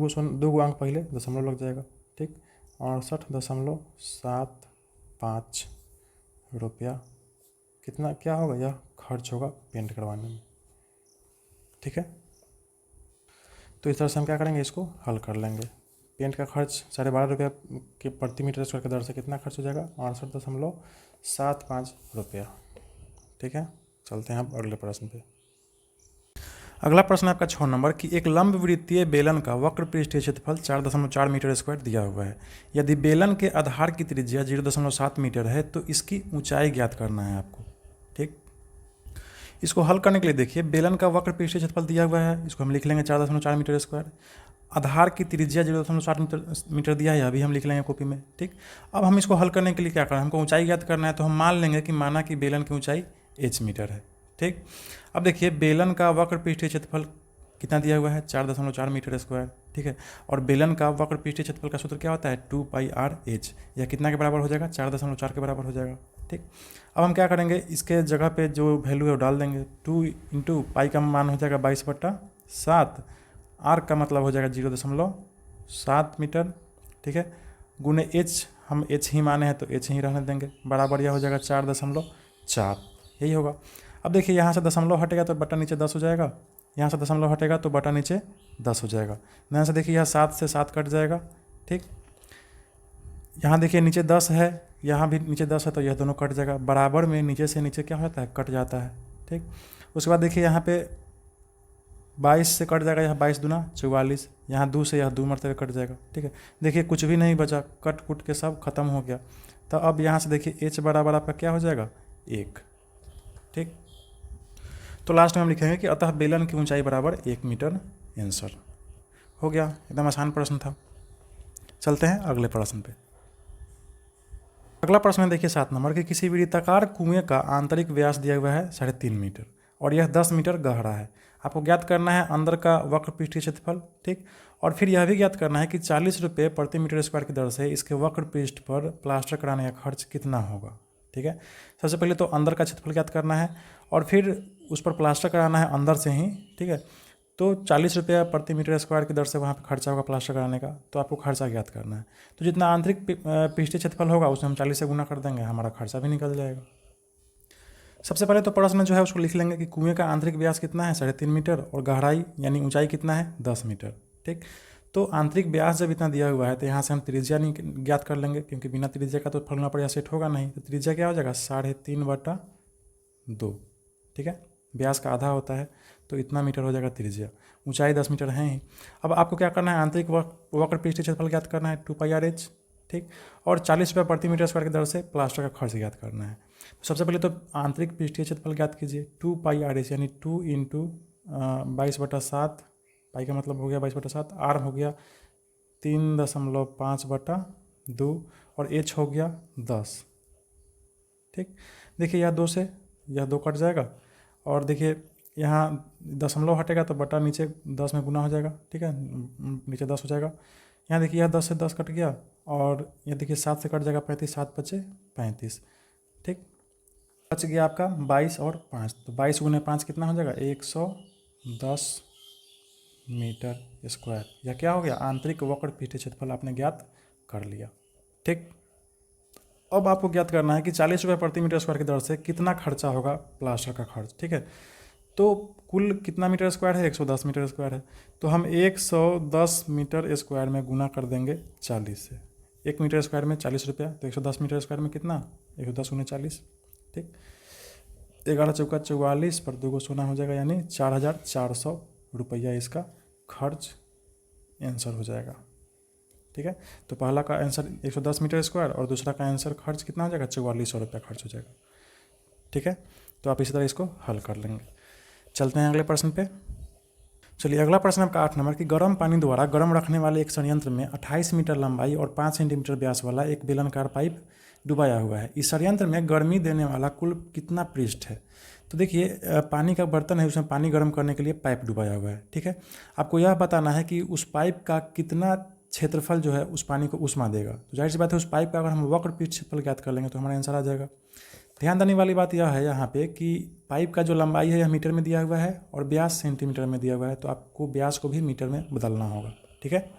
A: को अंक पहले दशमलव लग जाएगा, ठीक। 68.75 रुपया कितना क्या होगा, यह खर्च होगा पेंट करवाने में, ठीक है। तो इस तरह से हम क्या करेंगे, इसको हल कर लेंगे। पेंट का खर्च 12.5 रुपया के प्रति मीटर स्क्वायर की दर से कितना खर्च हो जाएगा, 68.75 रुपया, ठीक है। चलते हैं अब अगले प्रश्न पे। अगला प्रश्न आपका 6 नंबर कि एक लंब वृत्तीय बेलन का वक्र पृष्ठीय क्षेत्रफल 4.4 मीटर स्क्वायर दिया हुआ है। यदि बेलन के आधार की त्रिज्या 0.7 मीटर है तो इसकी ऊंचाई ज्ञात करना है आपको, ठीक। इसको हल करने के लिए देखिए, बेलन का वक्र पृष्ठीय क्षेत्रफल दिया हुआ है, इसको हम लिख लेंगे 4.4 मीटर स्क्वायर। आधार की त्रिज्या 0.7 मीटर दिया है, अभी हम लिख लेंगे कॉपी में, ठीक। अब हम इसको हल करने के लिए क्या करना है, हमको ऊंचाई ज्ञात करना है, तो हम मान लेंगे कि माना कि बेलन की ऊंचाई h मीटर है, ठीक। अब देखिए बेलन का वक्र पृष्ठीय क्षेत्रफल कितना दिया हुआ है, 4.4 मीटर स्क्वायर, ठीक है। और बेलन का वक्र पृष्ठीय क्षेत्रफल का सूत्र क्या होता है, 2πr/h। यह कितना के बराबर हो जाएगा, 4.4 के बराबर हो जाएगा, ठीक। अब हम क्या करेंगे, इसके जगह पे जो वैल्यू है वो डाल देंगे। 2 × पाई का मान हो जाएगा 22/7, आर का मतलब हो जाएगा 0.7 मीटर, ठीक है। गुने h, हम h ही माने हैं तो h ही रहने देंगे, बराबर यह हो जाएगा 4.4, यही होगा। अब देखिए यहाँ से दशमलव हटेगा तो बटा नीचे 10 हो जाएगा, यहाँ से दशमलव हटेगा तो बटा नीचे 10 हो जाएगा। यहाँ से देखिए यह 7 से 7 कट जाएगा, ठीक। यहाँ देखिए नीचे 10 है, यहाँ भी नीचे 10 है तो यह दोनों कट जाएगा, बराबर में नीचे से नीचे क्या होता है, कट जाता है, ठीक। उसके बाद देखिए यहाँ पे 22 से कट जाएगा, यह 22 दूना 44, यहाँ 2 से यह 2 मरते हुए कट जाएगा, ठीक है। देखिए कुछ भी नहीं बचा, कट कुट के सब खत्म हो गया। तो अब यहाँ से देखिए h बराबर आपका क्या हो जाएगा, 1, ठीक। तो लास्ट में हम लिखेंगे कि अतः बेलन की ऊंचाई बराबर 1 मीटर। आंसर हो गया, एकदम आसान प्रश्न था। चलते हैं अगले प्रश्न पे। अगला प्रश्न है देखिए 7 नंबर कि किसी वृत्ताकार कुएं का आंतरिक व्यास दिया हुआ है 3.5 मीटर और यह 10 मीटर गहरा है। आपको ज्ञात करना है अंदर का वक्र पृष्ठीय क्षेत्रफल, ठीक। और फिर यह भी ज्ञात करना है कि 40 रुपये प्रति मीटर स्क्वायर की दर से इसके वक्र पृष्ठ पर प्लास्टर कराने का खर्च कितना होगा, ठीक है। सबसे पहले तो अंदर का क्षेत्रफल ज्ञात करना है और फिर उस पर प्लास्टर कराना है अंदर से ही, ठीक है। तो 40 रुपया प्रति मीटर स्क्वायर की दर से वहाँ पे खर्चा होगा प्लास्टर कराने का, तो आपको खर्चा ज्ञात करना है। तो जितना आंतरिक पृष्ठीय क्षेत्रफल होगा उसमें हम 40 से गुना कर देंगे, हमारा खर्चा भी निकल जाएगा। सबसे पहले तो प्रश्न जो है उसको लिख लेंगे कि कुएं का आंतरिक व्यास कितना है, 3.5 मीटर, और गहराई यानी ऊंचाई कितना है, 10 मीटर, ठीक। तो आंतरिक व्यास जब इतना दिया हुआ है तो यहाँ से हम त्रिज्या नहीं ज्ञात कर लेंगे, क्योंकि बिना त्रिज्या का तो फॉर्मूला पर यह सेट होगा नहीं। तो त्रिज्या क्या हो जाएगा, 3.5/2, ठीक है। व्यास का आधा होता है तो इतना मीटर हो जाएगा त्रिज्या, ऊंचाई 10 मीटर है ही। अब आपको क्या करना है, आंतरिक वक्र पृष्ठीय क्षेत्रफल ज्ञात करना है 2πr/h, ठीक। और 40 रुपये प्रति मीटर स्क्वायर की दर से प्लास्टर का खर्च ज्ञात करना है। तो सबसे पहले तो आंतरिक पृष्ठीय क्षेत्रफल ज्ञात कीजिए, 2πr/h यानी 2 × 22/7, पाई का मतलब हो गया 22/7, आर हो गया 3.5/2 और h हो गया 10, ठीक। देखिए यह 2 से यह 2 कट जाएगा और देखिए यहाँ दशमलव हटेगा तो बटा नीचे 10 में गुना हो जाएगा, ठीक है, नीचे 10 हो जाएगा। यहाँ देखिए यह 10 से 10 कट गया और यह देखिए 7 से कट जाएगा 35, 7 बचे 35, ठीक। बच गया आपका 22 और 5, तो 22 × 5 कितना हो जाएगा, 110 मीटर स्क्वायर। यह क्या हो गया, आंतरिक वक्र पृष्ठीय क्षेत्रफल आपने ज्ञात कर लिया, ठीक। अब आपको ज्ञात करना है कि 40 रुपये प्रति मीटर स्क्वायर की दर से कितना खर्चा होगा प्लास्टर का खर्च, ठीक है। तो कुल कितना मीटर स्क्वायर है, 110 मीटर स्क्वायर है, तो हम 110 मीटर स्क्वायर में गुना कर देंगे 40 से। 1 मीटर स्क्वायर में 40 रुपया, तो 110 मीटर स्क्वायर में कितना, 110 × 40, ठीक। 11 चौका 44 पर 2 को सोना हो जाएगा, यानी 4,400 रुपया इसका खर्च आंसर हो जाएगा, ठीक है। तो पहला का आंसर 110 मीटर स्क्वायर और दूसरा का आंसर खर्च कितना हो जाएगा, 4400 रुपया खर्च हो जाएगा, ठीक है। तो आप इसी तरह इसको हल कर लेंगे। चलते हैं अगले प्रश्न पे। चलिए अगला प्रश्न आपका 8 नंबर कि गर्म पानी द्वारा गर्म रखने वाले एक संयंत्र में 28 मीटर लंबाई और 5 सेंटीमीटर व्यास वाला एक बेलनाकार पाइप डुबाया हुआ है। इस संयंत्र में गर्मी देने वाला कुल कितना पृष्ठ है। तो देखिए पानी का बर्तन है, उसमें पानी गर्म करने के लिए पाइप डुबाया हुआ है, ठीक है। आपको यह बताना है कि उस पाइप का कितना क्षेत्रफल जो है उस पानी को उष्मा देगा। तो जाहिर सी बात है उस पाइप का अगर हम वक्र पृष्ठ क्षेत्रफल ज्ञात कर लेंगे तो हमारा आंसर आ जाएगा। ध्यान देने वाली बात यह है यहाँ पे कि पाइप का जो लंबाई है यह मीटर में दिया हुआ है और व्यास सेंटीमीटर में दिया हुआ है, तो आपको व्यास को भी मीटर में बदलना होगा। ठीक है,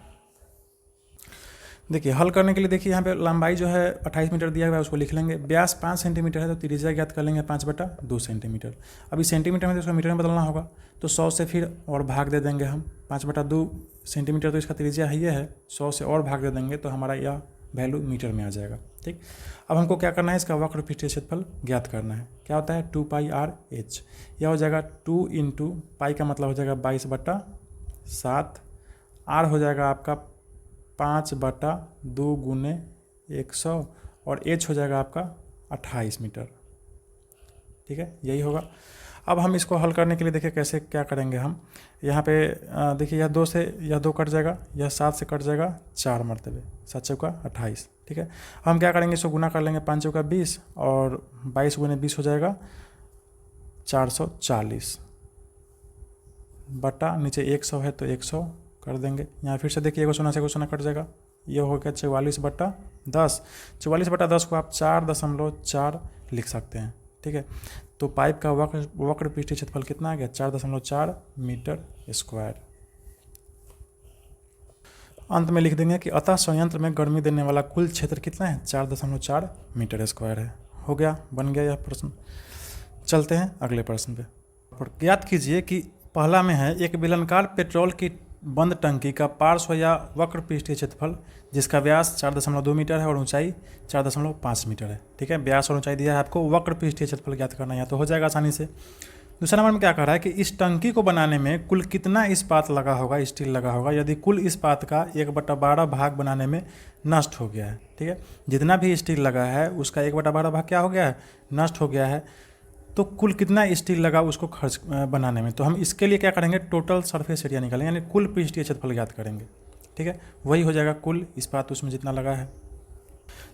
A: देखिए हल करने के लिए देखिए यहाँ पे लंबाई जो है 28 मीटर दिया हुआ है, उसको लिख लेंगे। व्यास 5 सेंटीमीटर है तो त्रिज्या ज्ञात कर लेंगे 5/2 सेंटीमीटर। अभी सेंटीमीटर में तो उसको मीटर में बदलना होगा, तो 100 से फिर और भाग दे देंगे हम। 5/2 सेंटीमीटर तो इसका त्रिज्या है, ये है, 100 से और भाग दे देंगे तो हमारा यह वैल्यू मीटर में आ जाएगा। ठीक, अब हमको क्या करना है, इसका वक्र पृष्ठीय क्षेत्रफल ज्ञात करना है। क्या होता है 2πr/h, यह हो जाएगा 2 इंटू पाई का मतलब हो जाएगा 22/7, आर हो जाएगा आपका 5/2 गुने 100 और एच हो जाएगा आपका 28 मीटर। ठीक है, यही होगा। अब हम इसको हल करने के लिए देखिए कैसे क्या करेंगे हम। यहाँ पे देखिए यह 2 से यह 2 कट जाएगा, यह 7 से कट जाएगा 4 मरतबे, 7 चौका 28। ठीक है, हम क्या करेंगे, इसको गुना कर लेंगे, 5 चौका 20 और 22 गुने 20 हो जाएगा 440 बटा नीचे 100 है तो 100 कर देंगे। यहाँ फिर से देखिए 1 शून्य से 1 शून्य कट जाएगा, ये हो गया 44/10। 44/10 को आप 4.4 लिख सकते हैं। ठीक है, तो पाइप का वक्र पृष्ठीय क्षेत्रफल कितना आ गया, 4.4 मीटर स्क्वायर। अंत में लिख देंगे कि अतः संयंत्र में गर्मी देने वाला कुल क्षेत्र कितना है, 4.4 मीटर स्क्वायर है। हो गया, बन गया यह प्रश्न। चलते हैं अगले प्रश्न पे। ज्ञात कीजिए कि पहला में है एक बेलनाकार पेट्रोल की बंद टंकी का पार्श्व या वक्र पृष्ठीय क्षेत्रफल जिसका व्यास 4.2 मीटर है और ऊंचाई 4.5 मीटर है। ठीक है, व्यास और ऊंचाई दिया है आपको, वक्र पृष्ठीय क्षेत्रफल ज्ञात करना है, तो हो जाएगा आसानी से। दूसरा नंबर में क्या कह रहा है कि इस टंकी को बनाने में कुल कितना इस्पात लगा होगा, स्टील लगा होगा, यदि कुल इस्पात का 1/12 भाग बनाने में नष्ट हो गया है। ठीक है, जितना भी स्टील लगा है उसका 1/12 भाग क्या हो गया है, नष्ट हो गया है, तो कुल कितना स्टील लगा उसको खर्च बनाने में। तो हम इसके लिए क्या करेंगे, टोटल सरफेस एरिया निकालेंगे, यानी कुल पृष्ठीय क्षेत्रफल ज्ञात करेंगे। ठीक है, वही हो जाएगा कुल इस्पात उसमें जितना लगा है।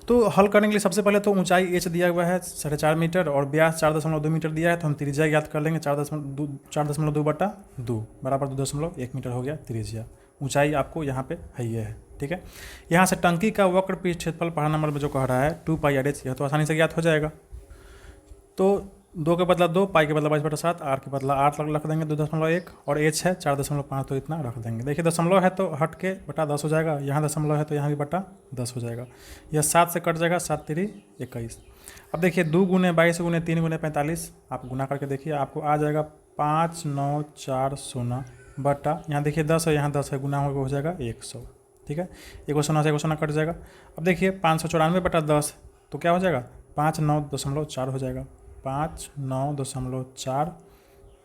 A: तो हल करने के लिए सबसे पहले तो ऊंचाई h दिया हुआ है 4.5 मीटर और व्यास 4.2 मीटर दिया है, तो हम त्रिज्या ज्ञात कर लेंगे। 4.2/2 बराबर 2.1 मीटर हो गया त्रिज्या। ऊंचाई आपको यहाँ पे है ये है। ठीक है, यहाँ से टंकी का वक्र पृष्ठ क्षेत्रफल पहला नंबर में जो कह रहा है 2πr/h, यह तो आसानी से ज्ञात हो जाएगा। तो 2 के बदला 2, पाई के बदला 22/7, आर के बदला 8 रख देंगे 2.1 और एच है 4.5, तो इतना रख देंगे। देखिए दशमलव है तो हट के बटा 10 हो जाएगा, यहाँ दशमलव है तो यहाँ भी बटा 10 हो जाएगा। यह 7 से कट जाएगा, 7 3 21। अब देखिए 2 गुने 22 गुने 3 गुने 45, आप गुना करके देखिए, आपको आ जाएगा 5940 बटा, यहाँ देखिए 10 है, यहाँ 10 है, गुना हो जाएगा 100। ठीक है, 1 शून्य से 1 शून्य कट जाएगा। अब देखिए 594/10 तो क्या हो जाएगा, 59.4 हो जाएगा, 59.4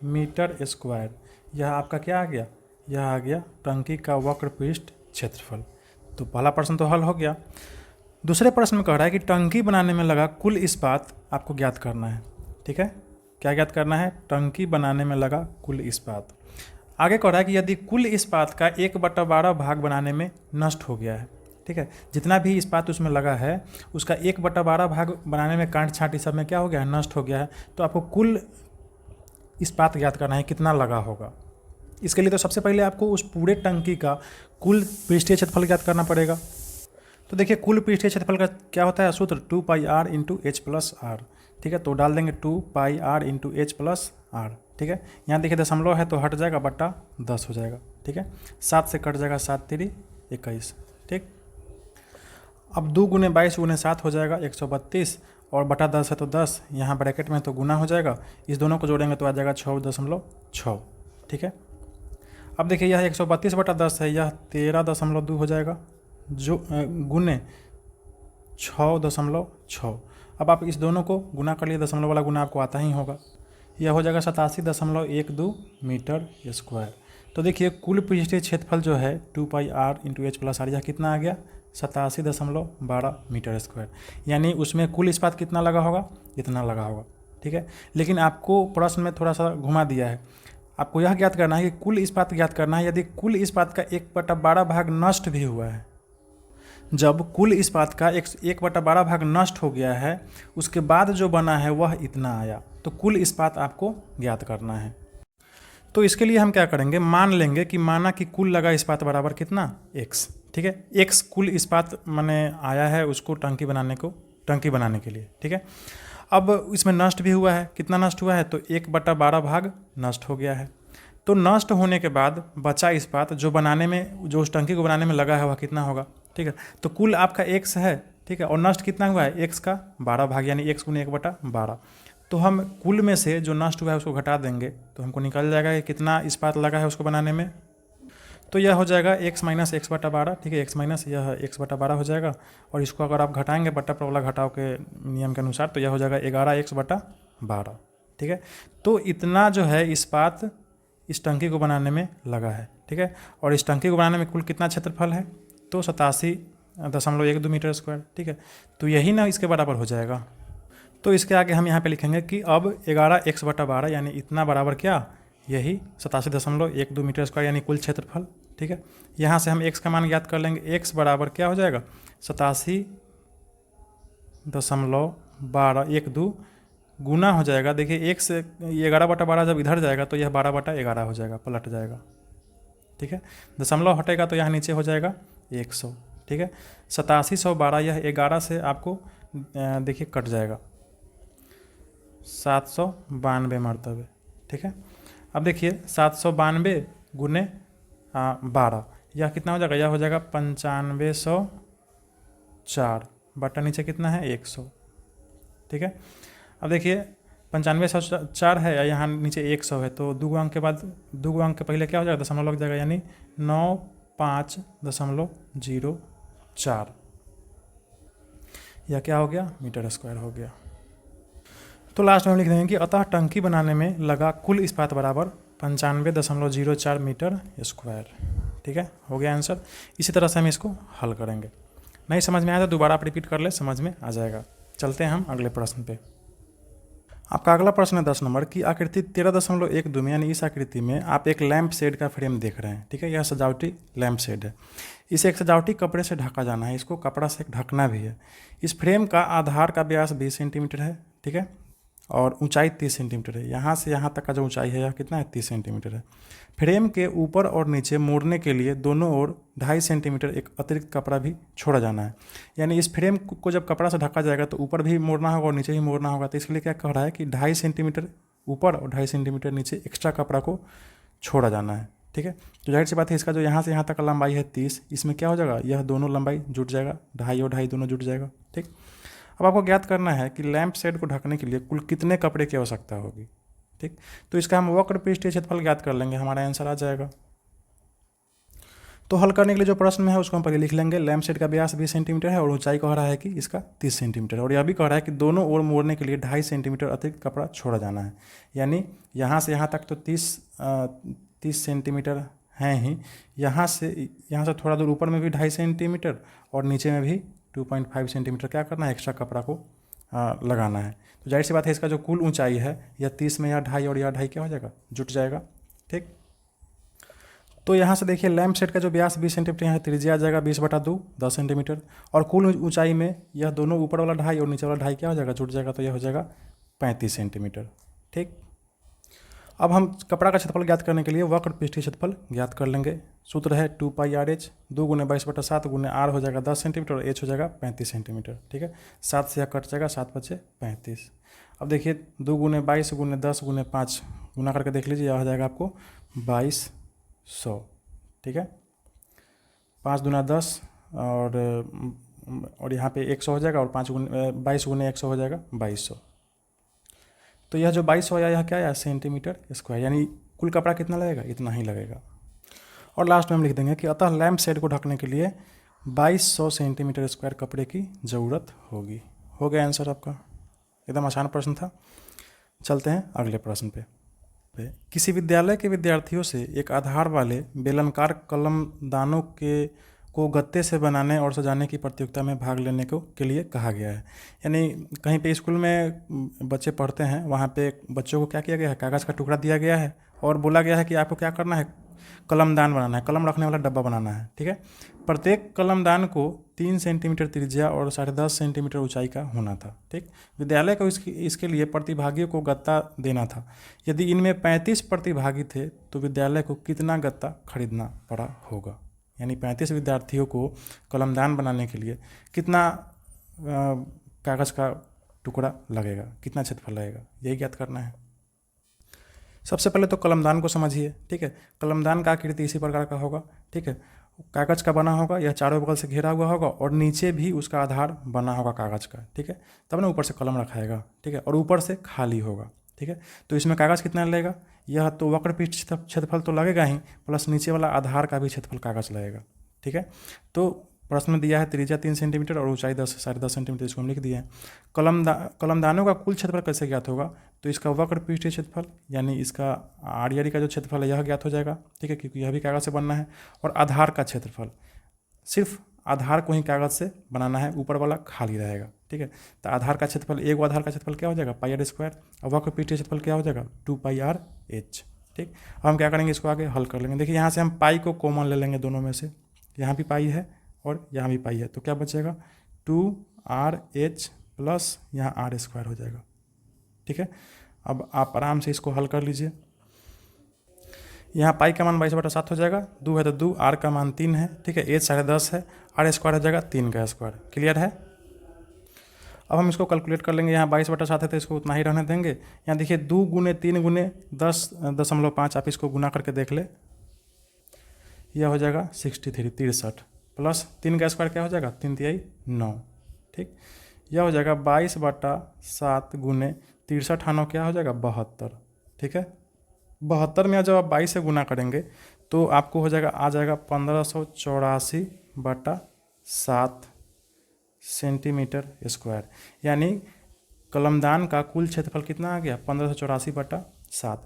A: मीटर स्क्वायर। यह आपका क्या आ गया, यह आ गया टंकी का वक्र पृष्ठ क्षेत्रफल। तो पहला प्रश्न तो हल हो गया। दूसरे प्रश्न में कह रहा है कि टंकी बनाने में लगा कुल इस्पात आपको ज्ञात करना है। ठीक है, क्या ज्ञात करना है, टंकी बनाने में लगा कुल इस्पात। आगे कह रहा है कि यदि कुल इस्पात का 1/12 भाग बनाने में नष्ट हो गया है। ठीक है, जितना भी इस्पात उसमें लगा है उसका 1/12 भाग बनाने में कांट छांट इस सब में क्या हो गया है, नष्ट हो गया है। तो आपको कुल इस्पात ज्ञात करना है कितना लगा होगा। इसके लिए तो सबसे पहले आपको उस पूरे टंकी का कुल पृष्ठीय क्षेत्रफल ज्ञात करना पड़ेगा। तो देखिए कुल पृष्ठीय क्षेत्रफल का क्या होता है सूत्र, 2πr × h+r। ठीक है, तो डाल देंगे 2πr × h+r। ठीक है, यहाँ देखिए दशमलव है तो हट जाएगा, बटा 10 हो जाएगा। ठीक है, 7 से कट जाएगा, 7 3 21। ठीक, अब 2 गुने 22 गुने 7 हो जाएगा 132 और बटा 10 है तो 10, यहाँ ब्रैकेट में तो गुना हो जाएगा, इस दोनों को जोड़ेंगे तो आ जाएगा 6.6। ठीक है, अब देखिए यह 132/10 है, यह 13.2 हो जाएगा, जो गुने 6.6। अब आप इस दोनों को गुना कर लिए, दशमलव वाला गुना आपको आता ही होगा, यह हो जाएगा 87.12 मीटर स्क्वायर। तो देखिए कुल पृष्ठीय क्षेत्रफल जो है 2πr × h+r, यह कितना आ गया, 87.12 मीटर स्क्वायर। यानी उसमें कुल इस्पात कितना लगा होगा, इतना लगा होगा। ठीक है, लेकिन आपको प्रश्न में थोड़ा सा घुमा दिया है, आपको यह ज्ञात करना है कि कुल इस्पात ज्ञात करना है यदि कुल इस्पात का 1/12 भाग नष्ट भी हुआ है। जब कुल इस्पात का 1/12 भाग नष्ट हो गया है उसके बाद जो बना है वह इतना आया, तो कुल इस्पात आपको ज्ञात करना है। तो इसके लिए हम क्या करेंगे, मान लेंगे कि माना कि कुल लगा इस्पात बराबर कितना, x। ठीक है, x कुल इस्पात माने आया है उसको टंकी बनाने के लिए। ठीक है, अब इसमें नष्ट भी हुआ है, कितना नष्ट हुआ है, तो 1/12 भाग नष्ट हो गया है। तो नष्ट होने के बाद बचा इस्पात जो बनाने में, जो उस टंकी को बनाने में लगा है वह कितना होगा, ठीक है। तो कुल आपका x है, ठीक है, और नष्ट कितना हुआ है, x का 12 भाग, यानी x गुने 1/12। तो हम कुल में से जो नष्ट हुआ है उसको घटा देंगे तो हमको निकल जाएगा कि कितना इस्पात लगा है उसको बनाने में। तो यह हो जाएगा x माइनस 1/12, ठीक है, x माइनस यह 1/12 हो जाएगा। और इसको अगर आप घटाएंगे बट्टा प्रबला घटाव के नियम के अनुसार तो यह हो जाएगा 11x/12, ठीक है। तो इतना जो है इस्पात इस टंकी को बनाने में लगा है, ठीक है। और इस टंकी को बनाने में कुल कितना क्षेत्रफल है, तो 87.12 मीटर स्क्वायर, ठीक है। तो यही ना इसके बराबर हो जाएगा। तो इसके आगे हम यहाँ पे लिखेंगे कि अब 11x/12 यानी इतना बराबर क्या, यही 87.12 मीटर स्क्वायर यानी कुल क्षेत्रफल, ठीक है। यहाँ से हम x का मान ज्ञात कर लेंगे, x बराबर क्या हो जाएगा 87.12 गुना हो जाएगा, देखिए 1 से 11/12 जब इधर जाएगा तो यह 12/11 हो जाएगा, पलट जाएगा, ठीक है। दशमलव हटेगा तो यहाँ नीचे हो जाएगा 100, ठीक है। 8712 यह 11 से आपको देखिए कट जाएगा 792 मरतबे, ठीक है। अब देखिए 792 गुने 12 यह कितना हो जाएगा, यह हो जाएगा 9504 बटा नीचे कितना है 100, ठीक है। अब देखिए 9504 है, यहाँ नीचे 100 है, तो 2 अंक के बाद 2 अंक के पहले क्या हो जाएगा, दशमलव लग जाएगा, यानी 95.04 यह क्या हो गया, मीटर स्क्वायर हो गया। तो लास्ट में हम लिख देंगे कि अतः टंकी बनाने में लगा कुल इस्पात बराबर 95.04 मीटर स्क्वायर, ठीक है, हो गया आंसर। इसी तरह से हम इसको हल करेंगे। नहीं समझ में आया तो दोबारा आप रिपीट कर ले, समझ में आ जाएगा। चलते हैं हम अगले प्रश्न पे। आपका अगला प्रश्न है 10 नंबर की आकृति 13.12 में, यानी इस आकृति में आप एक लैंप शेड का फ्रेम देख रहे हैं, ठीक है। यह सजावटी लैंप शेड है। इसे एक सजावटी कपड़े से ढका जाना है, इसको कपड़ा से ढकना भी है। इस फ्रेम का आधार का व्यास 20 सेंटीमीटर है, ठीक है, और ऊंचाई 30 सेंटीमीटर है। यहाँ से यहाँ तक का जो ऊंचाई है यह कितना है, 30 सेंटीमीटर है। फ्रेम के ऊपर और नीचे मोड़ने के लिए दोनों ओर 2.5 सेंटीमीटर एक अतिरिक्त कपड़ा भी छोड़ा जाना है। यानी इस फ्रेम को जब कपड़ा से ढका जाएगा तो ऊपर भी मोड़ना होगा और नीचे भी मोड़ना होगा। तो इसके लिए क्या कह रहा है कि 2.5 सेंटीमीटर ऊपर और 2.5 सेंटीमीटर नीचे एक्स्ट्रा कपड़ा को छोड़ा जाना है, ठीक है। तो जाहिर सी बात है इसका जो यहाँ से यहाँ तक का लंबाई है 30, इसमें क्या हो जाएगा, यह दोनों लंबाई जुट जाएगा, 2.5 और 2.5 दोनों जुट जाएगा, ठीक। अब आपको ज्ञात करना है कि लैंप शेड को ढकने के लिए कुल कितने कपड़े की आवश्यकता होगी, ठीक। तो इसका हम वक्र पृष्ठीय क्षेत्रफल ज्ञात कर लेंगे, हमारा आंसर आ जाएगा। तो हल करने के लिए जो प्रश्न में है उसको हम पहले लिख लेंगे। लैंप शेड का व्यास 20 सेंटीमीटर है और ऊंचाई कह रहा है कि इसका 30 सेंटीमीटर है, और यह भी कह रहा है कि दोनों ओर मोड़ने के लिए 2.5 सेंटीमीटर अतिरिक्त कपड़ा छोड़ा जाना है। यानी यहाँ से यहाँ तक तो 30 सेंटीमीटर हैं ही, यहाँ से थोड़ा दूर ऊपर में भी 2.5 सेंटीमीटर और नीचे में भी 2.5 सेंटीमीटर क्या करना है, एक्स्ट्रा कपड़ा को लगाना है। तो जाहिर सी बात है इसका जो कुल ऊंचाई है यह 30 में यह 2.5 और यह 2.5 क्या हो जाएगा, जुट जाएगा, ठीक। तो यहाँ से देखिए लैंप शेड का जो व्यास 20 सेंटीमीटर यहाँ त्रिज्या आ जाएगा 20/2 10 सेंटीमीटर, और कुल ऊंचाई में यह दोनों ऊपर वाला 2.5 और नीचे वाला 2.5 क्या हो जाएगा, जुट जाएगा, तो यह हो जाएगा 35 सेंटीमीटर, ठीक। अब हम कपड़ा का क्षेत्रफल ज्ञात करने के लिए वक्र पृष्ठीय क्षेत्रफल ज्ञात कर लेंगे। सूत्र है 2πRh, 2 × 22/7 गुने r हो जाएगा 10 सेंटीमीटर और h हो जाएगा 35 सेंटीमीटर, ठीक है। 7 से यह कट जाएगा, 7 × 5 = 35। अब देखिए 2 × 22 गुने 10 गुने 5 गुना करके देख लीजिए, यह हो जाएगा आपको 2200, ठीक है। 5 × 10 और यहाँ पे 100 हो जाएगा, और 22 गुने 100 हो जाएगा 2200। तो यह जो 2200 आया यह क्या आया, सेंटीमीटर स्क्वायर, यानी कुल कपड़ा कितना लगेगा, इतना ही लगेगा। और लास्ट में हम लिख देंगे कि अतः लैंप शेड को ढकने के लिए 2200 सेंटीमीटर स्क्वायर कपड़े की ज़रूरत होगी। हो गया आंसर आपका, एकदम आसान प्रश्न था। चलते हैं अगले प्रश्न पे। किसी विद्यालय के विद्यार्थियों से एक आधार वाले बेलनाकार कलमदानों को गत्ते से बनाने और सजाने की प्रतियोगिता में भाग लेने के लिए कहा गया है। यानी कहीं पे स्कूल में बच्चे पढ़ते हैं, वहाँ पे बच्चों को क्या किया गया है, कागज़ का टुकड़ा दिया गया है और बोला गया है कि आपको क्या करना है, कलमदान बनाना है, कलम रखने वाला डब्बा बनाना है, ठीक है। प्रत्येक कलमदान को 3 सेंटीमीटर त्रिज्या और 10.5 सेंटीमीटर ऊंचाई का होना था, ठीक। विद्यालय को इसके लिए प्रतिभागियों को गत्ता देना था। यदि इनमें 35 प्रतिभागी थे तो विद्यालय को कितना गत्ता खरीदना पड़ा होगा। यानी 35 विद्यार्थियों को कलमदान बनाने के लिए कितना कागज़ का टुकड़ा लगेगा, कितना क्षेत्रफल लगेगा, यही ज्ञात करना है। सबसे पहले तो कलमदान को समझिए, ठीक है। कलमदान का आकृति इसी प्रकार का होगा, ठीक है। कागज़ का बना होगा, यह चारों बगल से घिरा हुआ होगा और नीचे भी उसका आधार बना होगा कागज़ का, ठीक है। तब ना ऊपर से कलम रखाएगा, ठीक है, और ऊपर से खाली होगा, ठीक है। तो इसमें कागज़ कितना लगेगा, यह तो वक्र पृष्ठ क्षेत्रफल तो लगेगा ही, प्लस नीचे वाला आधार का भी क्षेत्रफल कागज़ लगेगा, ठीक है। तो प्रश्न में दिया है त्रिज्या 3 सेंटीमीटर और ऊंचाई 10 10.5 सेंटीमीटर, इसको हम लिख दिए हैं। कलमदानों का कुल क्षेत्रफल कैसे ज्ञात होगा, तो इसका वक्र पृष्ठीय क्षेत्रफल यानी इसका आड़ी का जो क्षेत्रफल है यह ज्ञात हो जाएगा, ठीक है, क्योंकि यह भी कागज़ से बनना है। और आधार का क्षेत्रफल, सिर्फ आधार को ही कागज़ से बनाना है, ऊपर वाला खाली रहेगा, ठीक है। तो आधार का क्षेत्रफल, एक वो आधार का क्षेत्रफल क्या हो जाएगा, पाई आर स्क्वायर, और वक्र पृष्ठीय क्षेत्रफल क्या हो जाएगा, 2 पाई आर एच, ठीक। अब हम क्या करेंगे, इसको आगे हल कर लेंगे। देखिए यहाँ से हम पाई को कॉमन ले लेंगे दोनों में से, यहाँ भी पाई है और यहाँ भी पाई है, तो क्या बचेगा 2RH प्लस यहाँ आर स्क्वायर हो जाएगा, ठीक है। अब आप आराम से इसको हल कर लीजिए। यहाँ पाई का मान 22/7 हो जाएगा, 2 है तो 2, आर का मान 3 है, ठीक है, एच 10.5 है, आर स्क्वायर हो जाएगा 3 का स्क्वायर। क्लियर है। अब हम इसको कैलकुलेट कर लेंगे। यहाँ 22/7 है तो इसको उतना ही रहने देंगे। यहाँ देखिए 2 गुने 3 गुने 10.5, आप इसको गुना करके देख ले, यह हो जाएगा 63 प्लस 3 का स्क्वायर क्या हो जाएगा, 3 तिहाई 9, ठीक। यह हो जाएगा 22/7 गुने 63 हानों क्या हो जाएगा 72, ठीक है। 72 में जब आप 22 से गुना करेंगे तो आपको हो जाएगा, आ जाएगा 1584/7 सेंटीमीटर स्क्वायर। यानी कलमदान का कुल क्षेत्रफल कितना आ गया, 1584/7।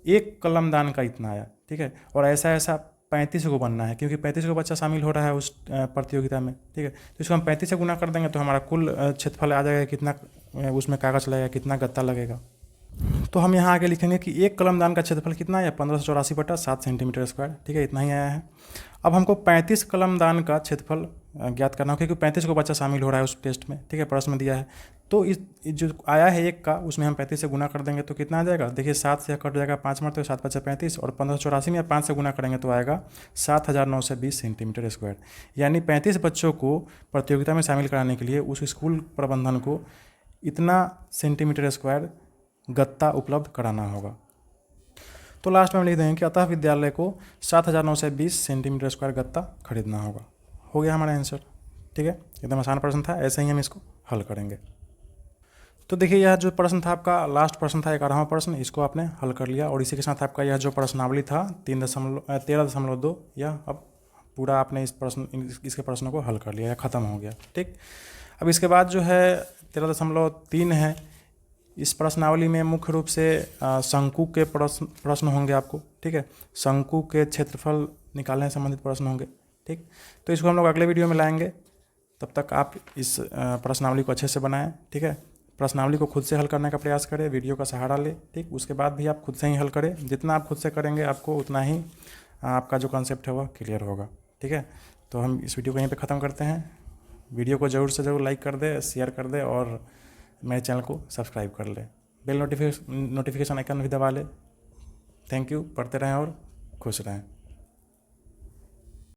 A: एक कलमदान का इतना आया, ठीक है। और ऐसा ऐसा 35 को बनना है, क्योंकि 35 को बच्चा शामिल हो रहा है उस प्रतियोगिता में, ठीक है। तो इसको हम 35 से गुना कर देंगे तो हमारा कुल क्षेत्रफल आ जाएगा, कितना उसमें कागज़ लगेगा, कितना गत्ता लगेगा। तो हम यहाँ आगे लिखेंगे कि एक कलमदान का क्षेत्रफल कितना है, 1584/7 सेंटीमीटर स्क्वायर, ठीक है, इतना ही आया है। अब हमको 35 कलमदान का क्षेत्रफल ज्ञात करना हो, क्योंकि 35 को बच्चा शामिल हो रहा है उस टेस्ट में, ठीक है, प्रश्न में दिया है। तो इस जो आया है एक का, उसमें हम 35 से गुना कर देंगे तो कितना आ जाएगा, देखिए 7 से कट जाएगा 5 मरते, 7 × 5 = 35, और 1584 में 5 से गुना करेंगे तो आएगा 7920 सेंटीमीटर स्क्वायर। यानी 35 बच्चों को प्रतियोगिता में शामिल कराने के लिए उस स्कूल प्रबंधन को इतना सेंटीमीटर स्क्वायर गत्ता उपलब्ध कराना होगा। तो लास्ट में हम लिख देंगे कि अतः विद्यालय को 7920 सेंटीमीटर स्क्वायर गत्ता खरीदना होगा। हो गया हमारा आंसर, ठीक है, एकदम आसान प्रश्न था। ऐसे ही हम इसको हल करेंगे। तो देखिए यह जो प्रश्न था आपका लास्ट प्रश्न था, 11वां प्रश्न, इसको आपने हल कर लिया। और इसी के साथ आपका यह जो प्रश्नावली था 13.2, यह अब पूरा आपने इसके प्रश्नों को हल कर लिया, यह ख़त्म हो गया, ठीक। अब इसके बाद जो है 13.3 है। इस प्रश्नावली में मुख्य रूप से शंकु के प्रश्न होंगे आपको, ठीक है। शंकु के क्षेत्रफल निकालने से संबंधित प्रश्न होंगे, ठीक। तो इसको हम लोग अगले वीडियो में लाएंगे। तब तक आप इस प्रश्नावली को अच्छे से बनाएं, ठीक है। प्रश्नावली को खुद से हल करने का प्रयास करें, वीडियो का सहारा ले, ठीक। उसके बाद भी आप खुद से ही हल करें। जितना आप खुद से करेंगे आपको उतना ही आपका जो कॉन्सेप्ट है वह क्लियर होगा, ठीक है। तो हम इस वीडियो को यहीं पे ख़त्म करते हैं। वीडियो को ज़रूर से ज़रूर लाइक कर दे, शेयर कर दे और मेरे चैनल को सब्सक्राइब कर ले, बेल नोटिफिकेशन आइकन भी दबा ले। थैंक यू, पढ़ते रहें और खुश रहें।